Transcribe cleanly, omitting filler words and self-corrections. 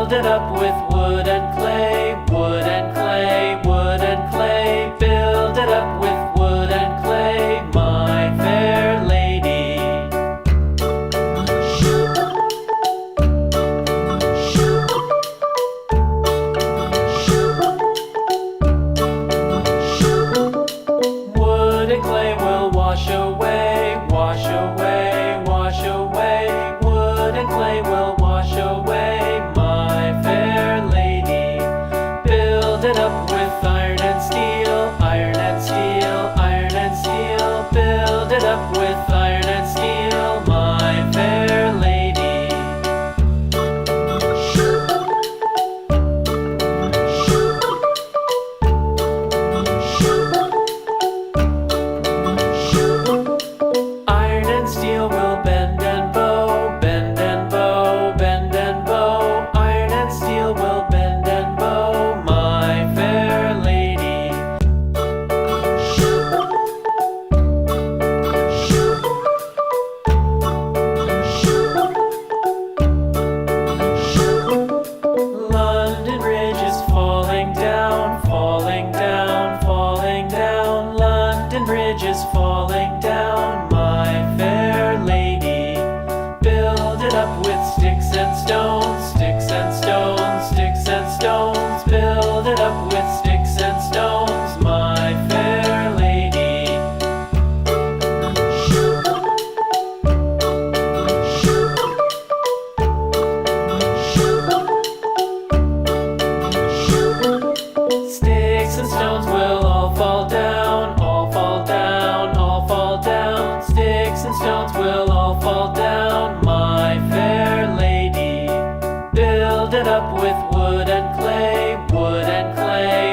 Build it up with wood and clay, wood and clay, wood and clay. Build it up with wood and clay, my fair lady. Wood and clay will wash away, wash away, wash away. Wood and clay will wash away, my fair lady. Build it up with iron and steel, iron and steel, iron and steel. Build it up with iron and steel, my fair lady. Iron and steel will bend and bow, bend and bow, bend and bow. Iron and steel will bend and bow, my fair lady. London Bridge is falling down, falling down, falling down. London Bridge is falling down, my fair lady. Build it up with sticks and stones, sticks and stones, sticks and stones. Build it up with sticks and stones, my fair lady. Sticks and stones will all fall down, all fall down, all fall down. Sticks and stones will all fall down, my fair lady. Build it up with wood and clay, wood and clay,